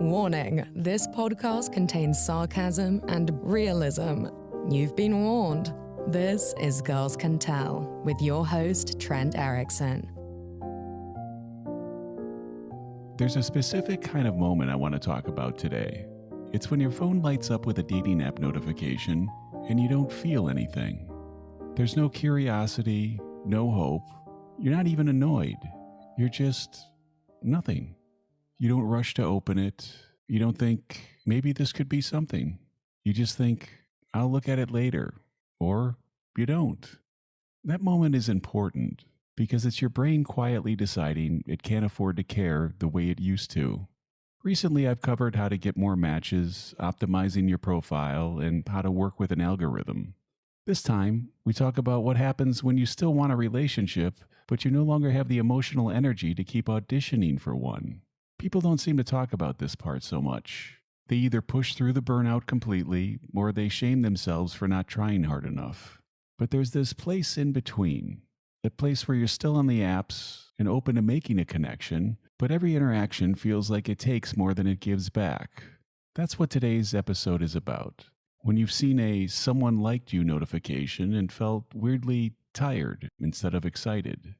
Warning, this podcast contains sarcasm and realism. You've been warned. This is Girls Can Tell with your host, Trent Erickson. There's a specific kind of moment I want to talk about today. It's when your phone lights up with a dating app notification and you don't feel anything. There's no curiosity, no hope. You're not even annoyed. You're just nothing. You don't rush to open it. You don't think, maybe this could be something. You just think, I'll look at it later. Or you don't. That moment is important because it's your brain quietly deciding it can't afford to care the way it used to. Recently, I've covered how to get more matches, optimizing your profile, and how to work with an algorithm. This time, we talk about what happens when you still want a relationship, but you no longer have the emotional energy to keep auditioning for one. People don't seem to talk about this part so much. They either push through the burnout completely, or they shame themselves for not trying hard enough. But there's this place in between, a place where you're still on the apps and open to making a connection, but every interaction feels like it takes more than it gives back. That's what today's episode is about. When you've seen a "someone liked you" notification and felt weirdly tired instead of excited.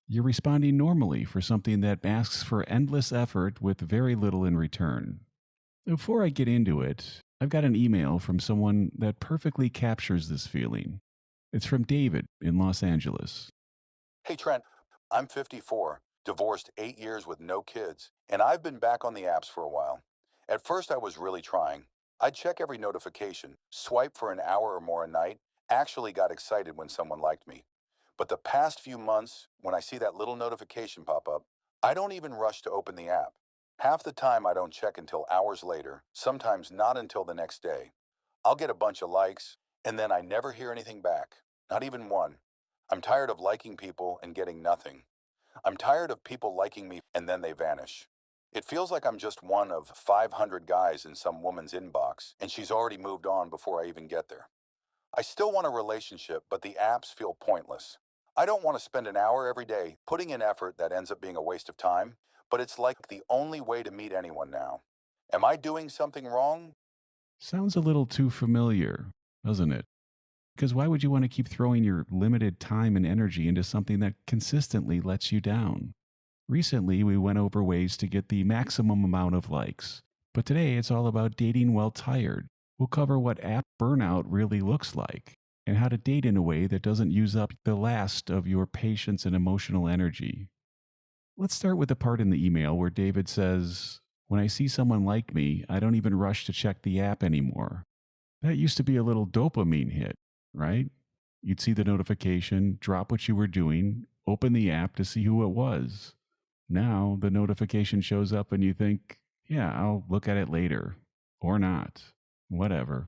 You're responding normally for something that asks for endless effort with very little in return. Before I get into it, I've got an email from someone that perfectly captures this feeling. It's from David in Los Angeles. Hey Trent, I'm 54, divorced 8 years with no kids, and I've been back on the apps for a while. At first I was really trying. I'd check every notification, swipe for an hour or more a night, actually got excited when someone liked me. But the past few months, when I see that little notification pop up, I don't even rush to open the app. Half the time I don't check until hours later, sometimes not until the next day. I'll get a bunch of likes, and then I never hear anything back, not even one. I'm tired of liking people and getting nothing. I'm tired of people liking me and then they vanish. It feels like I'm just one of 500 guys in some woman's inbox, and she's already moved on before I even get there. I still want a relationship, but the apps feel pointless. I don't want to spend an hour every day putting in effort that ends up being a waste of time, but it's like the only way to meet anyone now. Am I doing something wrong? Sounds a little too familiar, doesn't it? Because why would you want to keep throwing your limited time and energy into something that consistently lets you down? Recently, we went over ways to get the maximum amount of likes, but today it's all about dating while tired. We'll cover what app burnout really looks like and how to date in a way that doesn't use up the last of your patience and emotional energy. Let's start with the part in the email where David says, "When I see someone like me, I don't even rush to check the app anymore." That used to be a little dopamine hit, right? You'd see the notification, drop what you were doing, open the app to see who it was. Now the notification shows up and you think, yeah, I'll look at it later. Or not. Whatever.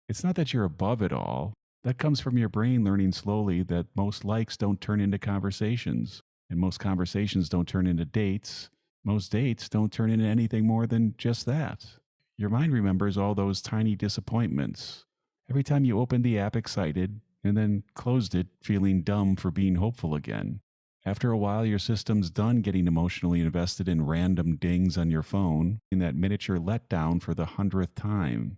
It's not that you're above it all. That comes from your brain learning slowly that most likes don't turn into conversations, and most conversations don't turn into dates. Most dates don't turn into anything more than just that. Your mind remembers all those tiny disappointments. Every time you opened the app excited and then closed it feeling dumb for being hopeful again. After a while, your system's done getting emotionally invested in random dings on your phone in that miniature letdown for the 100th time.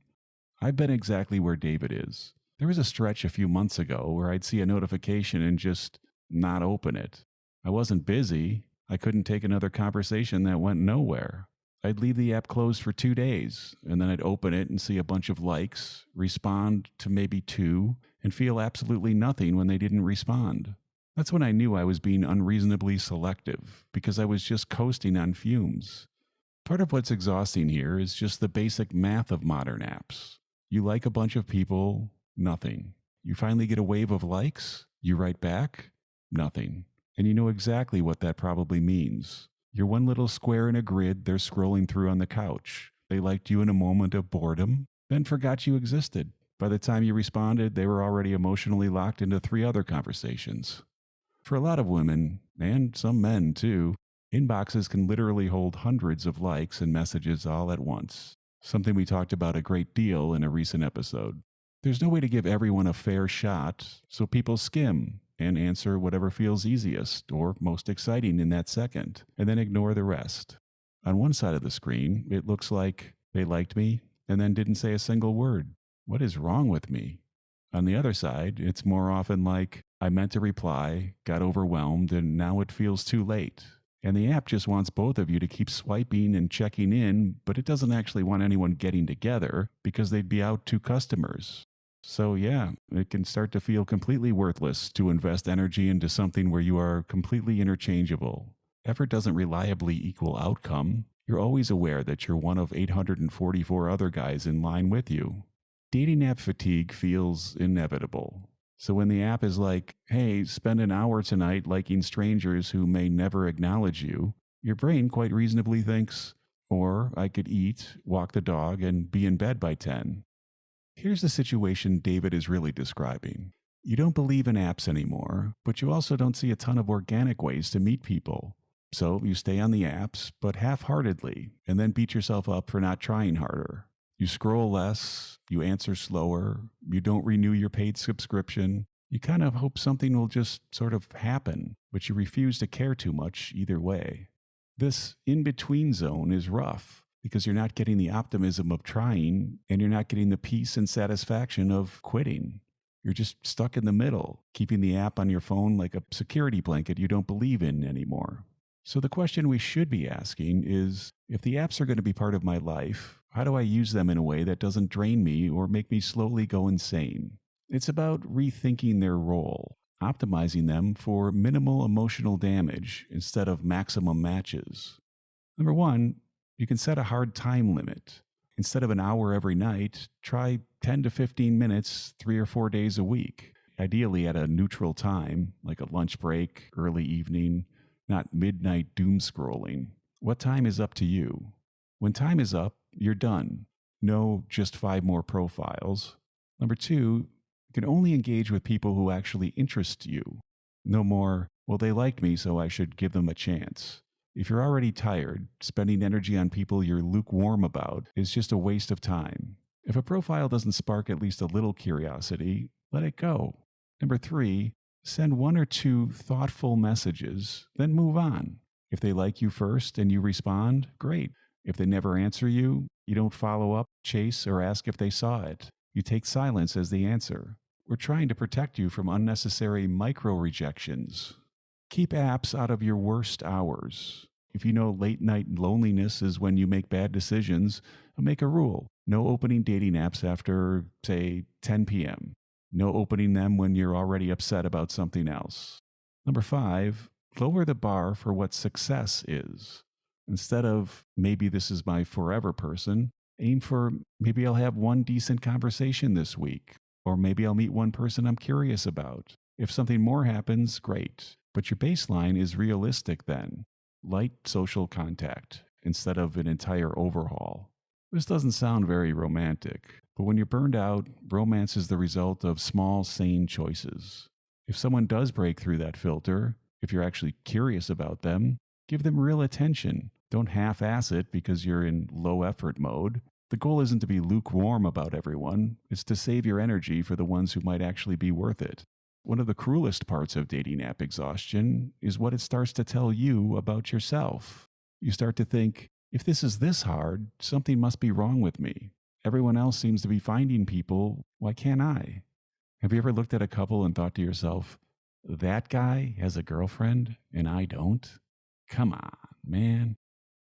I've been exactly where David is. There was a stretch a few months ago where I'd see a notification and just not open it. I wasn't busy. I couldn't take another conversation that went nowhere. I'd leave the app closed for 2 days, and then I'd open it and see a bunch of likes, respond to maybe 2, and feel absolutely nothing when they didn't respond. That's when I knew I was being unreasonably selective, because I was just coasting on fumes. Part of what's exhausting here is just the basic math of modern apps. You like a bunch of people, nothing. You finally get a wave of likes, you write back, nothing. And you know exactly what that probably means. You're one little square in a grid they're scrolling through on the couch. They liked you in a moment of boredom, then forgot you existed. By the time you responded, they were already emotionally locked into 3 other conversations. For a lot of women, and some men too, inboxes can literally hold hundreds of likes and messages all at once. Something we talked about a great deal in a recent episode. There's no way to give everyone a fair shot, so people skim and answer whatever feels easiest or most exciting in that second, and then ignore the rest. On one side of the screen, it looks like they liked me and then didn't say a single word. What is wrong with me? On the other side, it's more often like I meant to reply, got overwhelmed, and now it feels too late. And the app just wants both of you to keep swiping and checking in, but it doesn't actually want anyone getting together because they'd be out to customers. So yeah, it can start to feel completely worthless to invest energy into something where you are completely interchangeable. Effort doesn't reliably equal outcome. You're always aware that you're one of 844 other guys in line with you. Dating app fatigue feels inevitable. So when the app is like, hey, spend an hour tonight liking strangers who may never acknowledge you, your brain quite reasonably thinks, or I could eat, walk the dog, and be in bed by 10. Here's the situation David is really describing. You don't believe in apps anymore, but you also don't see a ton of organic ways to meet people. So you stay on the apps, but half-heartedly, and then beat yourself up for not trying harder. You scroll less, you answer slower, you don't renew your paid subscription. You kind of hope something will just sort of happen, but you refuse to care too much either way. This in-between zone is rough because you're not getting the optimism of trying and you're not getting the peace and satisfaction of quitting. You're just stuck in the middle, keeping the app on your phone like a security blanket you don't believe in anymore. So the question we should be asking is, if the apps are going to be part of my life, how do I use them in a way that doesn't drain me or make me slowly go insane? It's about rethinking their role, optimizing them for minimal emotional damage instead of maximum matches. Number one, you can set a hard time limit. Instead of an hour every night, try 10 to 15 minutes 3 or 4 days a week, ideally at a neutral time, like a lunch break, early evening, not midnight doom scrolling. What time is up to you? When time is up, you're done. No, just 5 more profiles. Number two, you can only engage with people who actually interest you. No more, well, they liked me, so I should give them a chance. If you're already tired, spending energy on people you're lukewarm about is just a waste of time. If a profile doesn't spark at least a little curiosity, let it go. Number 3, send 1 or 2 thoughtful messages, then move on. If they like you first and you respond, great. If they never answer you, you don't follow up, chase, or ask if they saw it. You take silence as the answer. We're trying to protect you from unnecessary micro-rejections. Keep apps out of your worst hours. If you know late night loneliness is when you make bad decisions, make a rule. No opening dating apps after, say, 10 p.m. No opening them when you're already upset about something else. Number 5, lower the bar for what success is. Instead of maybe this is my forever person, aim for maybe I'll have 1 decent conversation this week, or maybe I'll meet 1 person I'm curious about. If something more happens, great. But your baseline is realistic then. Light social contact instead of an entire overhaul. This doesn't sound very romantic, but when you're burned out, romance is the result of small, sane choices. If someone does break through that filter, if you're actually curious about them, give them real attention. Don't half-ass it because you're in low-effort mode. The goal isn't to be lukewarm about everyone. It's to save your energy for the ones who might actually be worth it. One of the cruelest parts of dating app exhaustion is what it starts to tell you about yourself. You start to think, if this is this hard, something must be wrong with me. Everyone else seems to be finding people. Why can't I? Have you ever looked at a couple and thought to yourself, that guy has a girlfriend and I don't? Come on, man.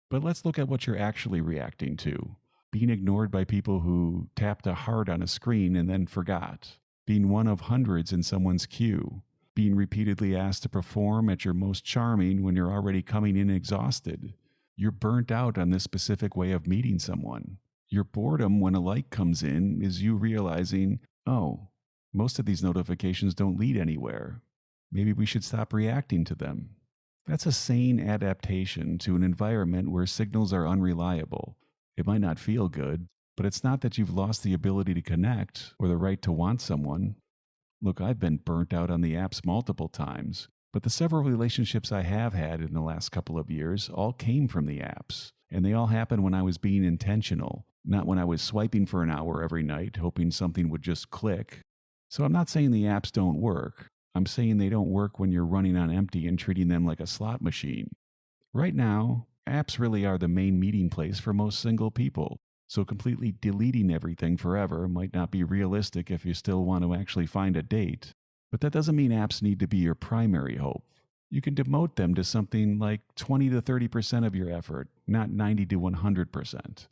But let's look at what you're actually reacting to. Being ignored by people who tapped a heart on a screen and then forgot. Being one of hundreds in someone's queue. Being repeatedly asked to perform at your most charming when you're already coming in exhausted. You're burnt out on this specific way of meeting someone. Your boredom when a like comes in is you realizing, oh, most of these notifications don't lead anywhere. Maybe we should stop reacting to them. That's a sane adaptation to an environment where signals are unreliable. It might not feel good, but it's not that you've lost the ability to connect or the right to want someone. Look, I've been burnt out on the apps multiple times, but the several relationships I have had in the last couple of years all came from the apps, and they all happened when I was being intentional, not when I was swiping for an hour every night, hoping something would just click. So I'm not saying the apps don't work. I'm saying they don't work when you're running on empty and treating them like a slot machine. Right now, Apps really are the main meeting place for most single people, so completely deleting everything forever might not be realistic if you still want to actually find a date. But that doesn't mean apps need to be your primary hope. You can demote them to something like 20 to 30% of your effort, not 90 to 100%.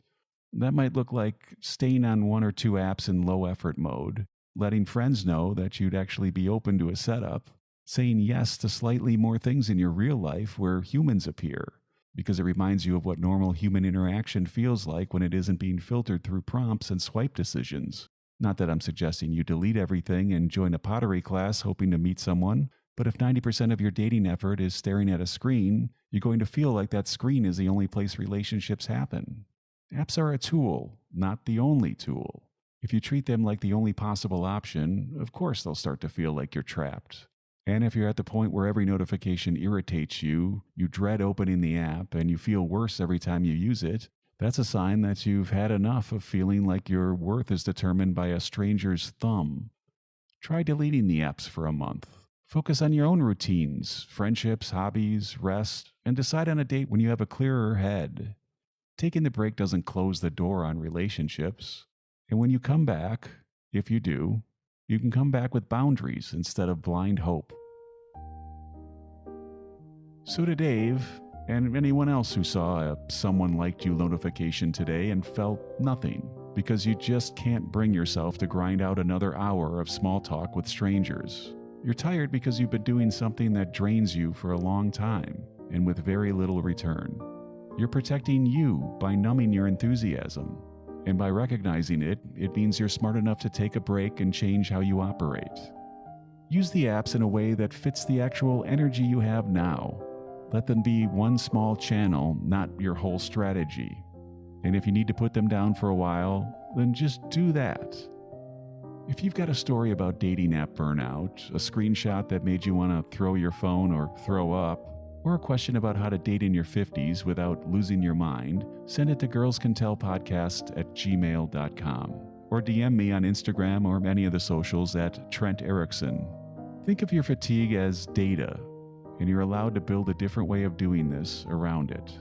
That might look like staying on one or two apps in low effort mode, letting friends know that you'd actually be open to a setup, saying yes to slightly more things in your real life where humans appear, because it reminds you of what normal human interaction feels like when it isn't being filtered through prompts and swipe decisions. Not that I'm suggesting you delete everything and join a pottery class hoping to meet someone, but if 90% of your dating effort is staring at a screen, you're going to feel like that screen is the only place relationships happen. Apps are a tool, not the only tool. If you treat them like the only possible option, of course they'll start to feel like you're trapped. And if you're at the point where every notification irritates you, you dread opening the app, and you feel worse every time you use it, that's a sign that you've had enough of feeling like your worth is determined by a stranger's thumb. Try deleting the apps for a month. Focus on your own routines, friendships, hobbies, rest, and decide on a date when you have a clearer head. Taking the break doesn't close the door on relationships. And when you come back, if you do, you can come back with boundaries instead of blind hope. So to Dave, and anyone else who saw a someone liked you notification today and felt nothing, because you just can't bring yourself to grind out another hour of small talk with strangers. You're tired because you've been doing something that drains you for a long time, and with very little return. You're protecting you by numbing your enthusiasm. And by recognizing it, it means you're smart enough to take a break and change how you operate. Use the apps in a way that fits the actual energy you have now. Let them be one small channel, not your whole strategy. And if you need to put them down for a while, then just do that. If you've got a story about dating app burnout, a screenshot that made you want to throw your phone or throw up, or a question about how to date in your 50s without losing your mind, send it to girlscantellpodcast@gmail.com or DM me on Instagram or any of the socials at Trent Erickson. Think of your fatigue as data, and you're allowed to build a different way of doing this around it.